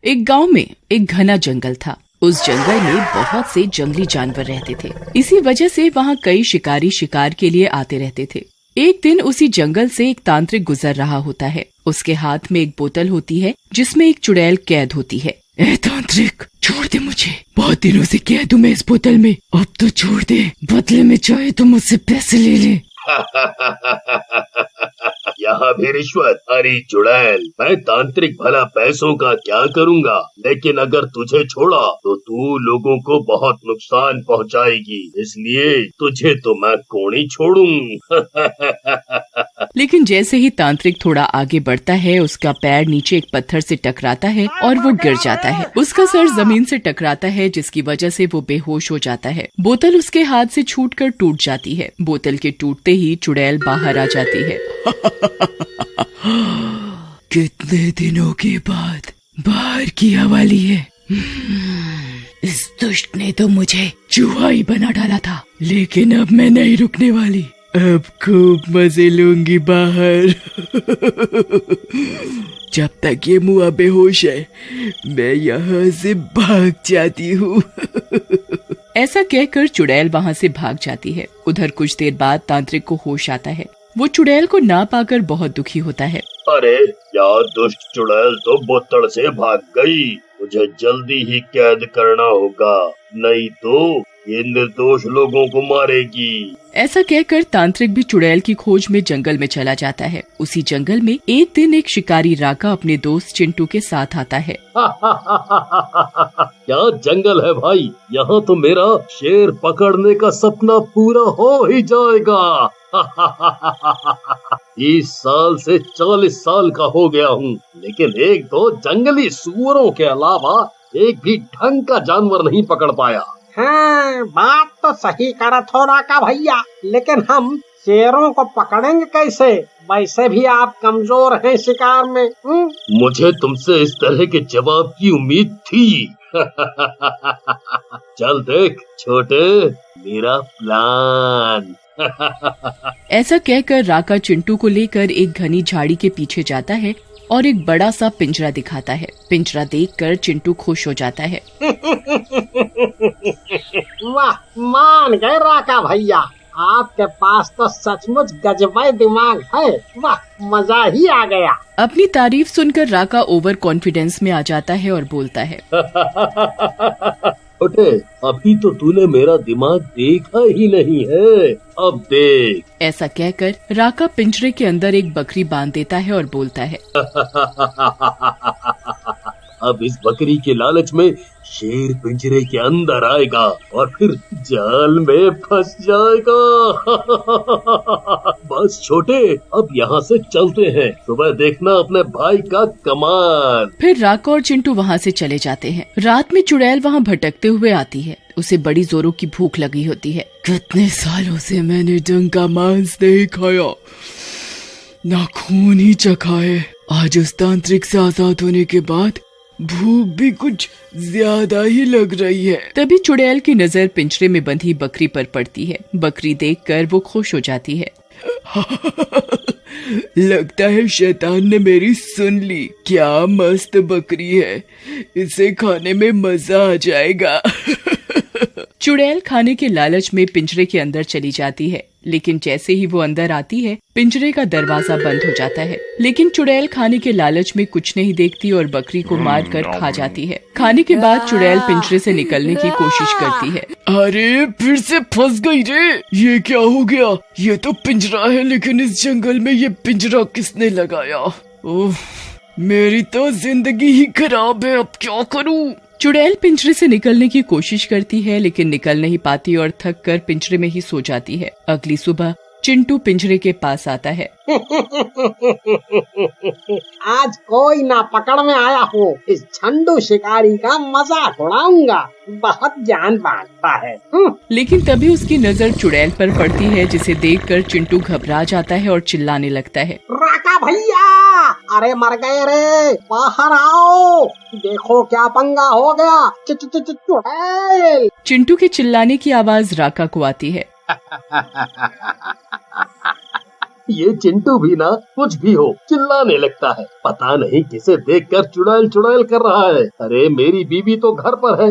एक गांव में एक घना जंगल था। उस जंगल में बहुत से जंगली जानवर रहते थे। इसी वजह से वहाँ कई शिकारी शिकार के लिए आते रहते थे। एक दिन उसी जंगल से एक तांत्रिक गुजर रहा होता है। उसके हाथ में एक बोतल होती है जिसमें एक चुड़ैल कैद होती है। ए तांत्रिक, छोड़ दे मुझे, बहुत दिनों से कैद हूँ मैं इस बोतल में, अब तो छोड़ दे, बदले में चाहे तो मुझसे पैसे ले ले। यहाँ भी रिश्वत? अरे चुड़ैल, मैं तांत्रिक भला पैसों का क्या करूँगा, लेकिन अगर तुझे छोड़ा तो तू लोगों को बहुत नुकसान पहुँचाएगी, इसलिए तुझे तो मैं कोनी छोड़ूं। लेकिन जैसे ही तांत्रिक थोड़ा आगे बढ़ता है, उसका पैर नीचे एक पत्थर से टकराता है और वो गिर जाता है। उसका सर जमीन से टकराता है, जिसकी वजह से वो बेहोश हो जाता है। बोतल उसके हाथ से छूटकर टूट जाती है। बोतल के टूटते ही चुड़ैल बाहर आ जाती है। कितने दिनों के बाद बाहर की हवा ली है। इस दुष्ट ने तो मुझे चूहा ही बना डाला था, लेकिन अब मैं नहीं रुकने वाली। अब खूब मजे लूंगी बाहर। जब तक ये मुआ बेहोश है, मैं यहाँ से भाग जाती हूँ। ऐसा कहकर चुड़ैल वहाँ से भाग जाती है। उधर कुछ देर बाद तांत्रिक को होश आता है। वो चुड़ैल को ना पाकर बहुत दुखी होता है। अरे यार, दुष्ट चुड़ैल तो बोतल से भाग गई, मुझे जल्दी ही कैद करना होगा, नहीं तो ये निर्दोष लोगों को मारेगी। ऐसा कहकर तांत्रिक भी चुड़ैल की खोज में जंगल में चला जाता है। उसी जंगल में एक दिन एक शिकारी राका अपने दोस्त चिंटू के साथ आता है। क्या जंगल है भाई, यहाँ तो मेरा शेर पकड़ने का सपना पूरा हो ही जाएगा। 30 साल से 40 साल का हो गया हूँ, लेकिन एक दो जंगली सूअरों के अलावा एक भी ढंग का जानवर नहीं पकड़ पाया। हाँ, बात तो सही करत हो राका भैया, लेकिन हम शेरों को पकड़ेंगे कैसे? वैसे भी आप कमजोर हैं शिकार में। मुझे तुमसे इस तरह के जवाब की उम्मीद थी। चल देख छोटे, मेरा प्लान। ऐसा कहकर राका चिंटू को लेकर एक घनी झाड़ी के पीछे जाता है और एक बड़ा सा पिंजरा दिखाता है। पिंजरा देखकर चिंटू खुश हो जाता है। वाह, मान गए राका भैया, आपके पास तो सचमुच गजबाई दिमाग है। वाह, मजा ही आ गया। अपनी तारीफ सुनकर राका ओवर कॉन्फिडेंस में आ जाता है और बोलता है, छोटे, अभी तो तूने मेरा दिमाग देखा ही नहीं है, अब देख। ऐसा कहकर राका पिंजरे के अंदर एक बकरी बांध देता है और बोलता है, अब इस बकरी के लालच में शेर पिंजरे के अंदर आएगा और फिर जाल में फंस जाएगा। बस छोटे, अब यहाँ से चलते हैं, सुबह देखना अपने भाई का कमाल। फिर राका और चिंटू वहाँ से चले जाते हैं। रात में चुड़ैल वहाँ भटकते हुए आती है। उसे बड़ी जोरों की भूख लगी होती है। कितने सालों से मैंने ढंग का मांस नहीं खाया, ना खून ही चखा है। आज उस तांत्रिक से आजाद होने के बाद भूख भी कुछ ज्यादा ही लग रही है। तभी चुड़ैल की नजर पिंजरे में बंधी बकरी पर पड़ती है। बकरी देखकर वो खुश हो जाती है। लगता है शैतान ने मेरी सुन ली। क्या मस्त बकरी है, इसे खाने में मजा आ जाएगा। चुड़ैल खाने के लालच में पिंजरे के अंदर चली जाती है, लेकिन जैसे ही वो अंदर आती है, पिंजरे का दरवाजा बंद हो जाता है। लेकिन चुड़ैल खाने के लालच में कुछ नहीं देखती और बकरी को मार कर खा जाती है। खाने के बाद चुड़ैल पिंजरे से निकलने की कोशिश करती है। अरे फिर से फंस गई रे, ये क्या हो गया? ये तो पिंजरा है, लेकिन इस जंगल में ये पिंजरा किसने लगाया? ओह, मेरी तो जिंदगी ही खराब है, अब क्या करूं? चुड़ैल पिंजरे से निकलने की कोशिश करती है, लेकिन निकल नहीं पाती और थक कर पिंजरे में ही सो जाती है। अगली सुबह चिंटू पिंजरे के पास आता है। आज कोई ना पकड़ में आया हो, इस झंडू शिकारी का मजाक उड़ाऊंगा, बहुत ज्ञान बांटता है। लेकिन तभी उसकी नजर चुड़ैल पर पड़ती है, जिसे देखकर चिंटू घबरा जाता है और चिल्लाने लगता है, राका भैया, अरे मर गए रे, बाहर आओ, देखो क्या पंगा हो गया। चुड़ैल। चिंटू के चिल्लाने की आवाज राका को आती है। ये चिंटू भी ना कुछ भी हो चिल्लाने लगता है। पता नहीं किसे देखकर चुड़ैल चुड़ैल कर रहा है। अरे मेरी बीवी तो घर पर है।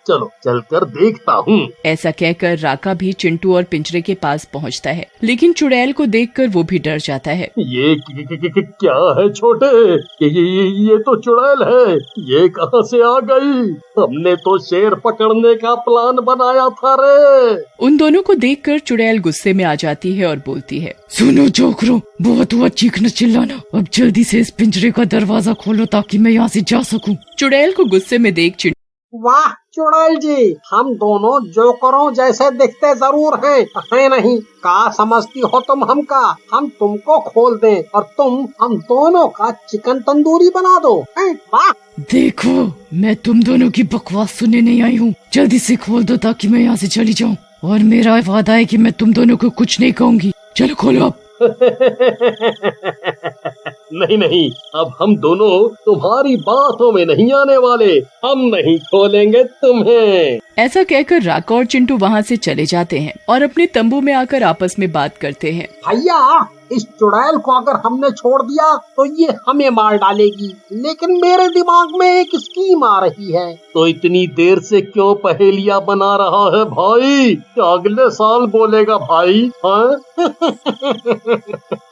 चलो चलकर देखता हूँ। ऐसा कहकर राका भी चिंटू और पिंजरे के पास पहुँचता है, लेकिन चुड़ैल को देखकर वो भी डर जाता है। ये क्या है छोटे? ये तो चुड़ैल है। ये कहाँ से आ गई? हमने तो शेर पकड़ने का प्लान बनाया था रे। उन दोनों को देखकर चुड़ैल गुस्से में आ जाती है और बोलती है, सुनो जोकरो, बहुत हुआ चीखना चिल्लाना। अब जल्दी से इस पिंजरे का दरवाजा खोलो ताकि मैं यहाँ से जा सकूं। चुड़ैल को गुस्से में देख चिंटू, वाह चुड़ैल जी, हम दोनों जोकरों जैसे दिखते जरूर हैं, नहीं? क्या समझती हो तुम हमका? हम तुमको खोल दें और तुम हम दोनों का चिकन तंदूरी बना दो, हैं? वाह! देखो, मैं तुम दोनों की बकवास सुनने नहीं आई हूँ। जल्दी से खोल दो ताकि मैं यहाँ से चली जाऊँ। और मेरा वादा है कि मैं तुम दोनों को कुछ नहीं कहूँगी। चलो खोलो अब। नहीं, अब हम दोनों तुम्हारी बातों में नहीं आने वाले। हम नहीं खोलेंगे तुम्हें। ऐसा कहकर राका और चिंटू वहाँ से चले जाते हैं और अपने तंबू में आकर आपस में बात करते हैं। भैया, इस चुड़ैल को अगर हमने छोड़ दिया तो ये हमें मार डालेगी, लेकिन मेरे दिमाग में एक स्कीम आ रही है। तो इतनी देर से क्यों पहेलियां बना रहा है भाई? क्या अगले साल बोलेगा भाई?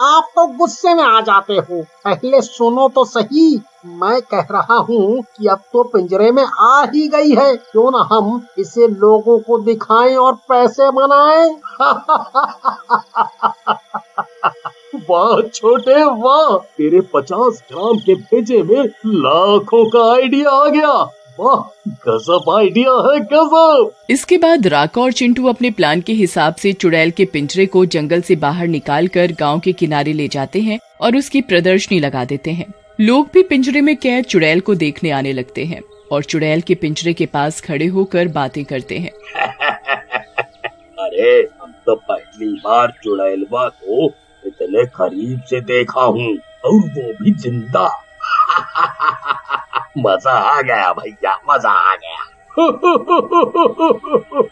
आप तो गुस्से में आ जाते हो। पहले सुनो तो सही। मैं कह रहा हूँ कि अब तो पिंजरे में आ ही गई है, क्यों ना हम इसे लोगों को दिखाएं और पैसे बनाएं। वाह छोटे वाह, तेरे 50 ग्राम के भेजे में लाखों का आइडिया आ गया। वाह, गजब आइडिया है, गजब। इसके बाद राका और चिंटू अपने प्लान के हिसाब से चुड़ैल के पिंजरे को जंगल से बाहर निकालकर गांव के किनारे ले जाते हैं और उसकी प्रदर्शनी लगा देते हैं। लोग भी पिंजरे में कैद चुड़ैल को देखने आने लगते हैं और चुड़ैल के पिंजरे के पास खड़े होकर बातें करते हैं। अरे हम तो पहली बार चुड़ैलवा को इतने करीब से देखा हूँ, और वो भी जिंदा। मजा आ गया भैया, मजा आ गया।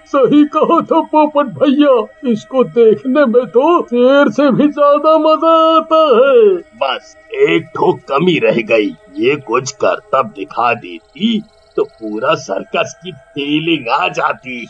सही कहा था पोपट भैया, इसको देखने में तो शेर से भी ज्यादा मजा आता है। बस एक ठोक कमी रह गई, ये कुछ करतब दिखा देती तो पूरा सर्कस की फीलिंग आ जाती।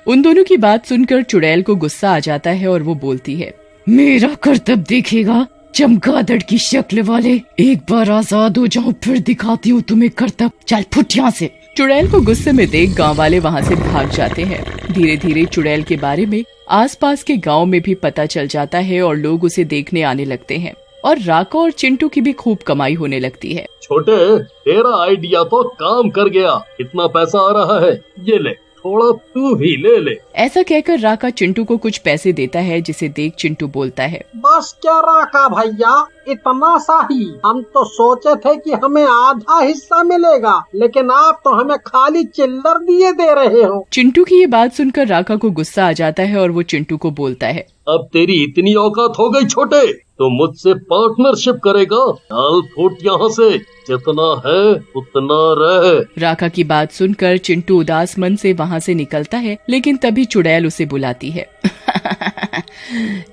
उन दोनों की बात सुनकर चुड़ैल को गुस्सा आ जाता है और वो बोलती है, मेरा करतब देखेगा चमगादड़ की शक्ल वाले। एक बार आजाद हो जाऊं फिर दिखाती हूँ तुम्हें करतब। चल फुट यहाँ से। चुड़ैल को गुस्से में देख गांव वाले वहाँ से भाग जाते हैं। धीरे धीरे चुड़ैल के बारे में आसपास के गांव में भी पता चल जाता है और लोग उसे देखने आने लगते हैं और राका और चिंटू की भी खूब कमाई होने लगती है। छोटे, तेरा आइडिया तो काम कर गया। इतना पैसा आ रहा है, ये ले, थोड़ा तू भी ले ले। ऐसा कहकर राका चिंटू को कुछ पैसे देता है, जिसे देख चिंटू बोलता है, बस क्या राका भैया, इतना सा ही? हम तो सोचे थे कि हमें आधा हिस्सा मिलेगा, लेकिन आप तो हमें खाली चिल्लर दिए दे रहे हो। चिंटू की ये बात सुनकर राका को गुस्सा आ जाता है और वो चिंटू को बोलता है, अब तेरी इतनी औकात हो गई छोटे, तो मुझसे पार्टनरशिप करेगा? चल फुट यहाँ से, जितना है उतना रह। राका की बात सुनकर चिंटू उदास मन से वहाँ से निकलता है, लेकिन तभी चुड़ैल उसे बुलाती है।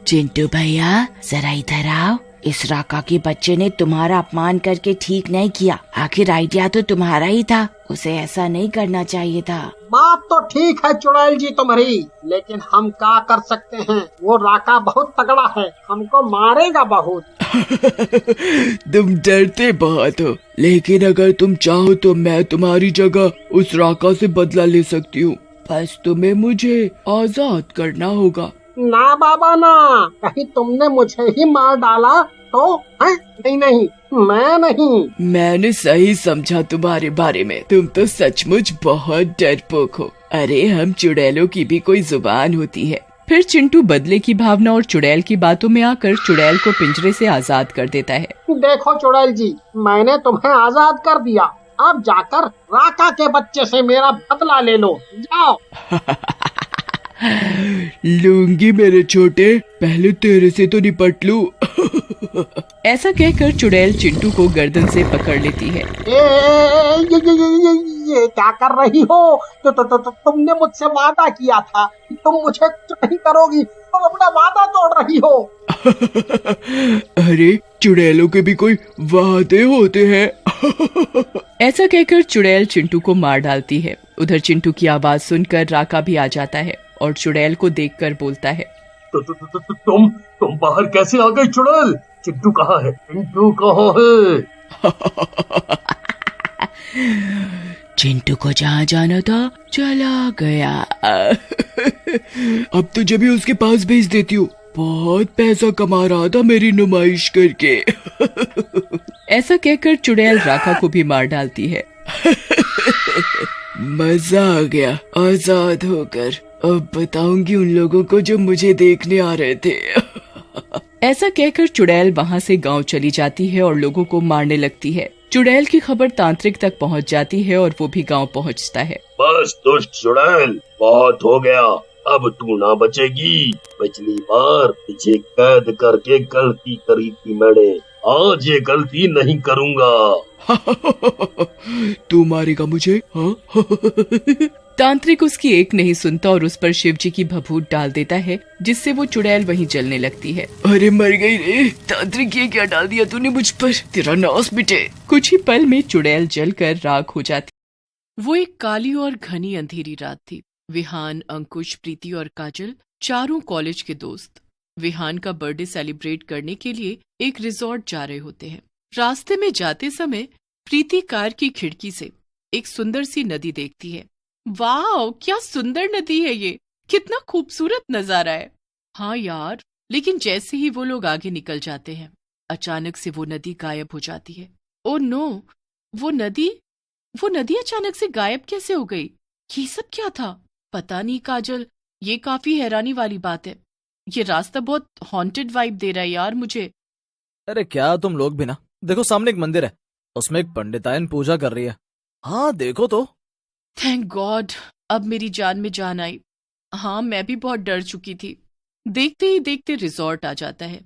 चिंटू भैया, जरा इधर आओ। इस राका के बच्चे ने तुम्हारा अपमान करके ठीक नहीं किया। आखिर आइडिया तो तुम्हारा ही था, उसे ऐसा नहीं करना चाहिए था। बात तो ठीक है चुड़ैल जी तुम्हारी, लेकिन हम क्या कर सकते हैं? वो राका बहुत तगड़ा है, हमको मारेगा बहुत। तुम डरते बहुत हो, लेकिन अगर तुम चाहो तो मैं तुम्हारी जगह उस राका से बदला ले सकती हूँ। बस तुम्हें मुझे आजाद करना होगा। ना बाबा ना, कहीं तुमने मुझे ही मार डाला तो? नहीं, मैं नहीं। मैंने सही समझा तुम्हारे बारे में। तुम तो सचमुच बहुत डरपोक हो। अरे हम चुड़ैलों की भी कोई जुबान होती है। फिर चिंटू बदले की भावना और चुड़ैल की बातों में आकर चुड़ैल को पिंजरे से आजाद कर देता है। देखो चुड़ैल जी, मैंने तुम्हें आजाद कर दिया, अब जाकर राका के बच्चे से मेरा बदला ले लो, जाओ। लूंगी मेरे छोटे, पहले तेरे से तो निपट लूं। ऐसा कहकर चुड़ैल चिंटू को गर्दन से पकड़ लेती है। ये क्या कर रही हो? तुमने मुझसे वादा किया था कि तुम मुझे कुछ नहीं करोगी, तुम अपना वादा तोड़ रही हो। अरे चुड़ैलों के भी कोई वादे होते हैं। ऐसा कहकर चुड़ैल चिंटू को मार डालती है। उधर चिंटू की आवाज सुनकर राका भी आ जाता है और चुड़ैल को देखकर बोलता है, तुम बाहर कैसे आ गई चुड़ैल? चिंटू कहाँ है? चिंटू कहाँ है? चिंटू को जहाँ जाना था चला गया। अब तो जब भी उसके पास भेज देती हूँ, बहुत पैसा कमा रहा था मेरी नुमाइश करके। ऐसा कहकर चुड़ैल राका को भी मार डालती है। मजा आ गया आजाद होकर। अब बताऊंगी उन लोगों को जो मुझे देखने आ रहे थे। ऐसा कहकर चुड़ैल वहाँ से गांव चली जाती है और लोगों को मारने लगती है। चुड़ैल की खबर तांत्रिक तक पहुँच जाती है और वो भी गांव पहुँचता है। बस दुष्ट चुड़ैल, बहुत हो गया, अब तू ना बचेगी। पिछली बार तुझे कैद करके गलती करी थी मैंने, आज ये गलती नहीं करूँगा। तू मारेगा मुझे? हाँ? तांत्रिक उसकी एक नहीं सुनता और उस पर शिवजी की भभूत डाल देता है, जिससे वो चुड़ैल वहीं जलने लगती है। अरे मर गई रे तांत्रिक, ये क्या डाल दिया तूने मुझ पर? तेरा नाश मिटे। कुछ ही पल में चुड़ैल जलकर राख हो जाती। वो एक काली और घनी अंधेरी रात थी। विहान, अंकुश, प्रीति और काजल चारों कॉलेज के दोस्त विहान का बर्थडे सेलिब्रेट करने के लिए एक रिजॉर्ट जा रहे होते हैं। रास्ते में जाते समय प्रीति कार की खिड़की से एक सुंदर सी नदी देखती है। वाह, क्या सुंदर नदी है ये, कितना खूबसूरत नजारा है। हाँ यार, लेकिन जैसे ही वो लोग आगे निकल जाते हैं, अचानक से वो नदी गायब हो जाती है। ओ नो, वो नदी अचानक से गायब कैसे हो गई? ये सब क्या था? पता नहीं काजल, ये काफी हैरानी वाली बात है। ये रास्ता बहुत हॉन्टेड वाइब दे रहा है यार मुझे। अरे क्या तुम लोग भी ना, देखो सामने एक मंदिर है, उसमें एक पंडितायन पूजा कर रही है। हाँ देखो तो। थैंक गॉड, अब मेरी जान में जान आई। हाँ, मैं भी बहुत डर चुकी थी। देखते ही देखते रिजॉर्ट आ जाता है।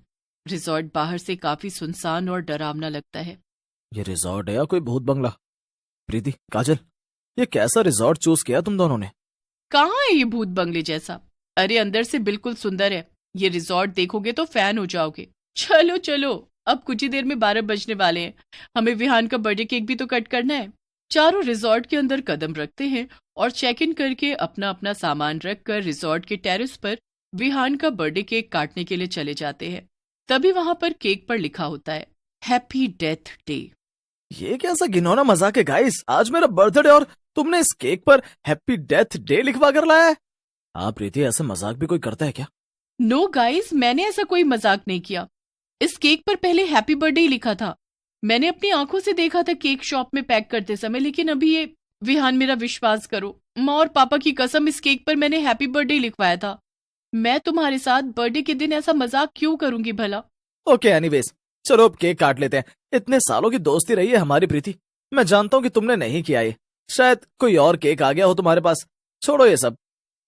रिजॉर्ट बाहर से काफी सुनसान और डरावना लगता है। ये रिजॉर्ट है या कोई भूत बंगला? प्रीति, काजल, ये कैसा रिजॉर्ट चूज किया तुम दोनों ने? कहाँ है ये भूत बंगले जैसा? अरे अंदर से बिल्कुल सुंदर है। ये रिजॉर्ट देखोगे तो फैन हो जाओगे। चलो चलो, अब कुछ ही देर में 12 बजने वाले हैं। हमें विहान का बर्थडे केक भी तो कट करना है। चारों रिजॉर्ट के अंदर कदम रखते हैं और चेक इन करके अपना अपना सामान रखकर रिजॉर्ट के टेरेस पर विहान का बर्थडे केक काटने के लिए चले जाते हैं। तभी वहां पर केक पर लिखा होता है, हैप्पी डेथ डे। ये कैसा घिनौना मजाक है गाइस, आज मेरा बर्थडे और तुमने इस केक पर हैप्पी डेथ डे लिखवा कर लाया है? हाँ प्रीति, ऐसे मजाक भी कोई करता है क्या? नो गाइस, मैंने ऐसा कोई मजाक नहीं किया। इस केक पर पहले हैप्पी बर्थडे ही लिखा था। मैंने अपनी आंखों से देखा था केक शॉप में पैक करते समय, लेकिन अभी ये विहान, मेरा विश्वास करो, माँ और पापा की कसम, इस केक पर मैंने हैप्पी बर्थडे लिखवाया था। मैं तुम्हारे साथ बर्थडे के दिन ऐसा मजाक क्यों करूंगी भला? ओके एनीवेज, चलो अब केक काट लेते हैं। इतने सालों की दोस्ती रही है हमारी प्रीति, मैं जानता हूँ कि तुमने नहीं किया ये, शायद कोई और केक आ गया हो तुम्हारे पास। छोड़ो ये सब।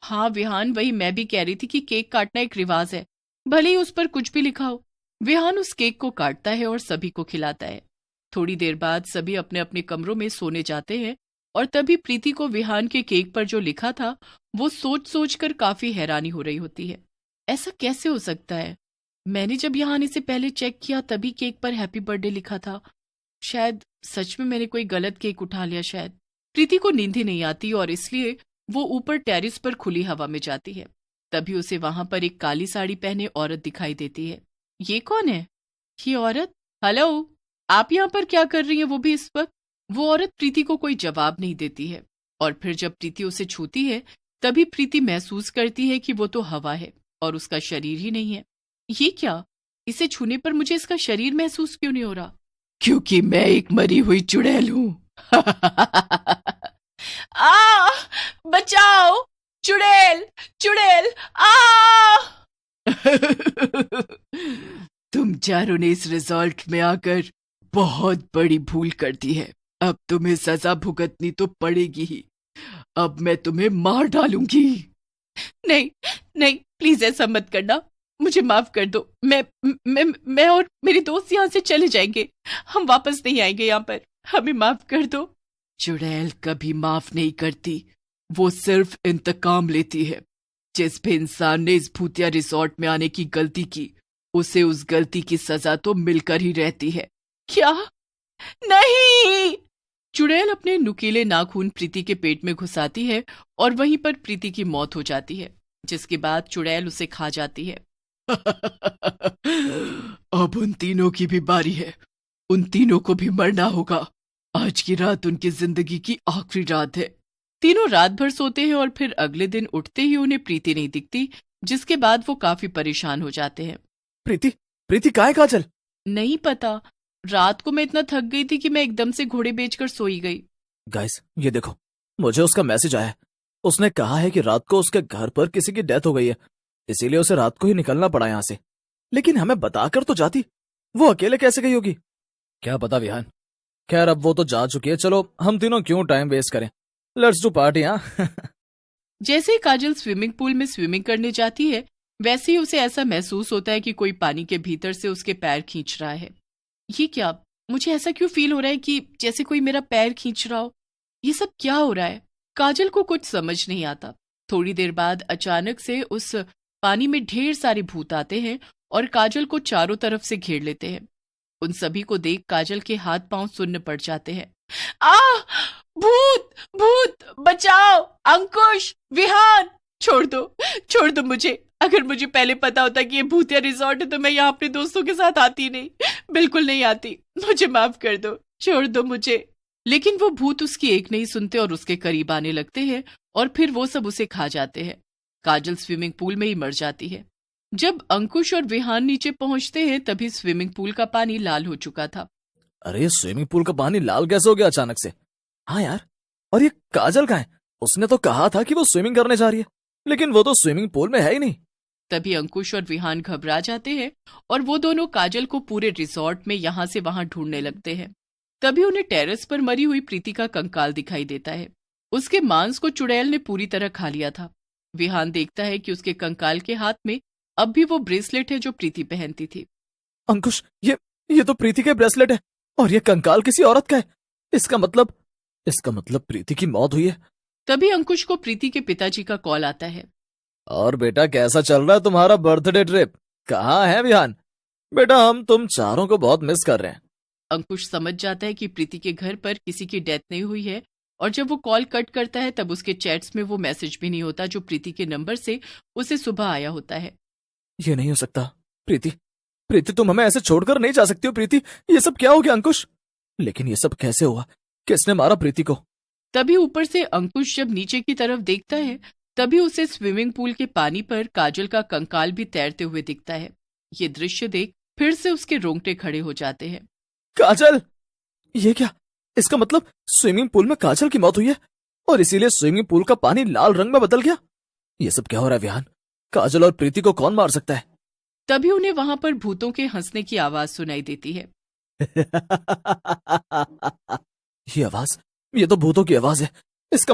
हाँ विहान, वही मैं भी कह रही थी कि केक काटना एक रिवाज है, भले ही उस पर कुछ भी लिखा हो। विहान उस केक को काटता है और सभी को खिलाता है। थोड़ी देर बाद सभी अपने अपने कमरों में सोने जाते हैं और तभी प्रीति को विहान के केक पर जो लिखा था वो सोच सोच कर काफी हैरानी हो रही होती है। ऐसा कैसे हो सकता है? मैंने जब यहाँ आने से पहले चेक किया तभी केक पर हैप्पी बर्थडे लिखा था। शायद सच में मैंने कोई गलत केक उठा लिया। शायद प्रीति को नींद ही नहीं आती और इसलिए वो ऊपर टेरिस पर खुली हवा में जाती है। तभी उसे वहां पर एक काली साड़ी पहने औरत दिखाई देती है। ये कौन है? ये औरत? हेलो, आप यहाँ पर क्या कर रही हैं? वो भी इस वक्त। वो औरत प्रीति को कोई जवाब नहीं देती है और फिर जब प्रीति उसे छूती है तभी प्रीति महसूस करती है कि वो तो हवा है और उसका शरीर ही नहीं है। ये क्या? इसे छूने पर मुझे इसका शरीर महसूस क्यों नहीं हो रहा? क्योंकि मैं एक मरी हुई चुड़ैल हूँ। आ, बचाओ, चुड़ैल, चुड़ैल, आ! तुम चारों ने इस रिजॉर्ट में आकर बहुत बड़ी भूल कर दी है। अब तुम्हें सजा भुगतनी तो पड़ेगी ही। अब मैं तुम्हें मार डालूंगी। नहीं नहीं, प्लीज ऐसा मत करना, मुझे माफ कर दो। मैं और मेरे दोस्त यहाँ से चले जाएंगे, हम वापस नहीं आएंगे यहाँ पर। हमें माफ कर दो। चुड़ैल कभी माफ नहीं करती, वो सिर्फ इंतकाम लेती है। जिस भी इंसान ने इस भूतिया रिसोर्ट में आने की गलती की, उसे उस गलती की सजा तो मिलकर ही रहती है। क्या? नहीं! चुड़ैल अपने नुकीले नाखून प्रीति के पेट में घुसाती है और वहीं पर प्रीति की मौत हो जाती है, जिसके बाद चुड़ैल उसे खा जाती है। अब उन तीनों की भी बारी है, उन तीनों को भी मरना होगा। आज की रात उनकी जिंदगी की आखिरी रात है। तीनों रात भर सोते हैं और फिर अगले दिन उठते ही उन्हें प्रीति नहीं दिखती, जिसके बाद वो काफी परेशान हो जाते हैं। प्रीति, प्रीति कहाँ है काजल? नहीं पता, रात को मैं इतना थक गई थी कि मैं एकदम से घोड़े बेचकर सोई गई। गाइस, ये देखो, मुझे उसका मैसेज आया है। उसने कहा है कि रात को उसके घर पर किसी की डेथ हो गई है, इसीलिए उसे रात को ही निकलना पड़ा यहाँ से। लेकिन हमें बताकर तो जाती, वो अकेले कैसे गई होगी? क्या पता विहान। खैर, अब वो तो जा चुकी है, चलो हम तीनों क्यों टाइम वेस्ट करें, लेट्स डू पार्टी। हाँ। जैसे ही काजल स्विमिंग पूल में स्विमिंग करने जाती है, वैसे ही उसे ऐसा महसूस होता है कि कोई पानी के भीतर से उसके पैर खींच रहा है। ये क्या? मुझे ऐसा क्यों फील हो रहा है कि जैसे कोई मेरा पैर खींच रहा हो? ये सब क्या हो रहा है? काजल को कुछ समझ नहीं आता। थोड़ी देर बाद अचानक से उस पानी में ढेर सारे भूत आते हैं और काजल को चारों तरफ से घेर लेते हैं। उन सभी को देख काजल के हाथ पांव सुन्न पड़ जाते हैं। आ! भूत! भूत! बचाओ! अंकुश! विहान! छोड़ दो मुझे। अगर मुझे पहले पता होता कि ये भूतिया रिजॉर्ट है तो मैं यहाँ अपने दोस्तों के साथ आती नहीं, बिल्कुल नहीं आती। मुझे माफ कर दो, छोड़ दो मुझे। लेकिन वो भूत उसकी एक नहीं सुनते और उसके करीब आने लगते हैं और फिर वो सब उसे खा जाते हैं। काजल स्विमिंग पूल में ही मर जाती है। जब अंकुश और विहान नीचे पहुंचते हैं तभी स्विमिंग पूल का पानी लाल हो चुका था। अरे, स्विमिंग पूल का पानी लाल कैसे हो गया अचानक से? हाँ यार, और ये काजल कहाँ है? उसने तो कहा था कि वो स्विमिंग करने जा रही है, लेकिन वो तो स्विमिंग पूल में है ही नहीं। तभी अंकुश और विहान घबरा जाते हैं और वो दोनों काजल को पूरे रिसोर्ट में यहाँ से वहां ढूंढने लगते हैं। तभी उन्हें टेरेस पर मरी हुई प्रीति का कंकाल दिखाई देता है। उसके मांस को चुड़ैल ने पूरी तरह खा लिया था। विहान देखता है कि उसके कंकाल के हाथ में अब भी वो ब्रेसलेट है जो प्रीति पहनती थी। अंकुश, ये तो प्रीति के ब्रेसलेट है और ये कंकाल किसी औरत का है। इसका मतलब प्रीति की मौत हुई है। तभी अंकुश को प्रीति के पिताजी का कॉल आता है। और बेटा, कैसा चल रहा है तुम्हारा बर्थडे ट्रिप? कहाँ है विहान? बेटा, हम तुम चारों को बहुत मिस कर रहे हैं। अंकुश समझ जाता है कि प्रीति के घर पर किसी की डेथ नहीं हुई है और जब वो कॉल कट करता है तब उसके चैट्स में वो मैसेज भी नहीं होता जो प्रीति के नंबर से उसे सुबह आया होता है। ये नहीं हो सकता। प्रीति, तुम हमें ऐसे छोड़कर नहीं जा सकती हो। प्रीति, ये सब क्या हो गया? अंकुश, लेकिन ये सब कैसे हुआ? किसने मारा प्रीति को? तभी ऊपर से अंकुश जब नीचे की तरफ देखता है तभी उसे स्विमिंग पूल के पानी पर काजल का कंकाल भी तैरते हुए दिखता है। ये दृश्य देख फिर से उसके रोंगटे खड़े हो जाते हैं। काजल! ये क्या? इसका मतलब स्विमिंग पूल में काजल की मौत हुई है और इसीलिए स्विमिंग पूल का पानी लाल रंग में बदल गया। ये सब क्या हो रहा है विहान? काजल और प्रीति को कौन मार सकता है? तभी उन्हें वहां पर भूतों के हंसने की आवाज सुनाई देती है। ये तो भूतों की आवाज है। इसका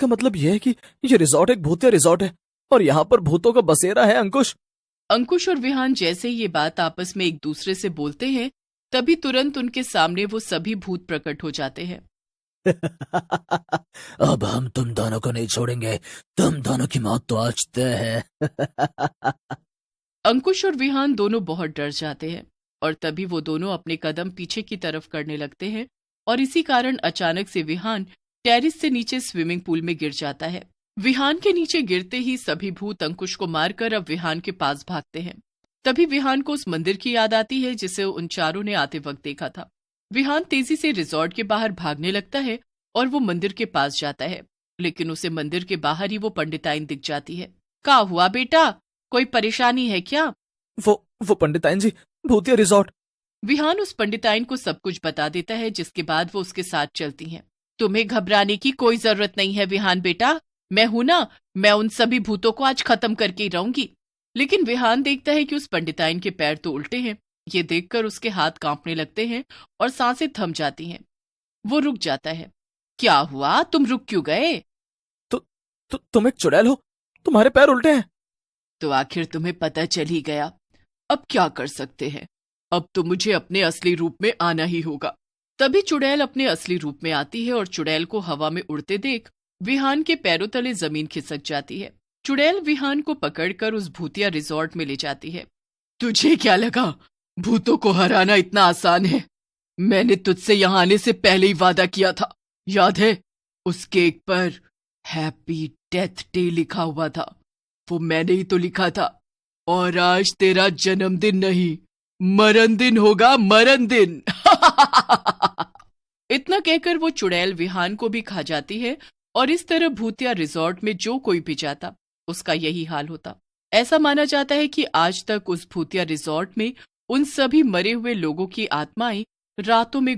मतलब यह है कि ये रिजॉर्ट एक भूतिया रिजॉर्ट है और यहाँ पर भूतों का बसेरा है। अंकुश और विहान जैसे ये बात आपस में एक दूसरे से बोलते हैं तभी तुरंत उनके सामने वो सभी भूत प्रकट हो जाते हैं। अब हम तुम दोनों को नहीं छोड़ेंगे, तुम दोनों की मौत तो आज तय है। अंकुश और विहान दोनों बहुत डर जाते हैं और तभी वो दोनों अपने कदम पीछे की तरफ करने लगते हैं और इसी कारण अचानक से विहान टेरिस से नीचे स्विमिंग पूल में गिर जाता है। विहान के नीचे गिरते ही सभी भूत अंकुश को मारकर अब विहान के पास भागते हैं। तभी विहान को उस मंदिर की याद आती है जिसे उन चारों ने आते वक्त देखा था। विहान तेजी से रिजॉर्ट के बाहर भागने लगता है और वो मंदिर के पास जाता है, लेकिन उसे मंदिर के बाहर ही वो पंडिताइन दिख जाती है। क्या हुआ बेटा, कोई परेशानी है क्या? वो पंडिताइन जी, भूतिया रिजॉर्ट। विहान उस पंडिताइन को सब कुछ बता देता है जिसके बाद वो उसके साथ चलती हैं। तुम्हें घबराने की कोई जरूरत नहीं है विहान बेटा, मैं हूं ना, मैं उन सभी भूतों को आज खत्म करके ही रहूंगी। लेकिन विहान देखता है कि उस पंडिताइन के पैर तो उल्टे हैं। ये देखकर उसके हाथ कांपने लगते हैं और सांसें थम जाती हैं। वो रुक जाता है। क्या हुआ, तुम रुक क्यों गए? तुम एक चुड़ैल हो, तुम्हारे पैर उल्टे हैं। तो आखिर तुम्हें पता चल ही गया, अब क्या कर सकते हैं। अब तो मुझे अपने असली रूप में आना ही होगा। तभी चुड़ैल अपने असली रूप में आती है और चुड़ैल को हवा में उड़ते देख विहान के पैरों तले जमीन खिसक जाती है। चुड़ैल विहान को पकड़कर उस भूतिया रिजॉर्ट में ले जाती है। तुझे क्या लगा भूतों को हराना इतना आसान है? मैंने तुझसे यहाँ आने से पहले ही वादा किया था, याद है? उस केक पर हैप्पी डेथ डे लिखा हुआ था, वो मैंने ही तो लिखा था। और आज तेरा जन्मदिन नहीं, मरण दिन होगा, मरण दिन। इतना कहकर वो चुड़ैल विहान को भी खा जाती है और इस तरह भूतिया रिजॉर्ट में जो कोई भी जाता उसका यही हाल होता। ऐसा माना जाता है कि आज तक उस भूतिया रिजॉर्ट में उन सभी मरे हुए लोगों की आत्माएं रातों में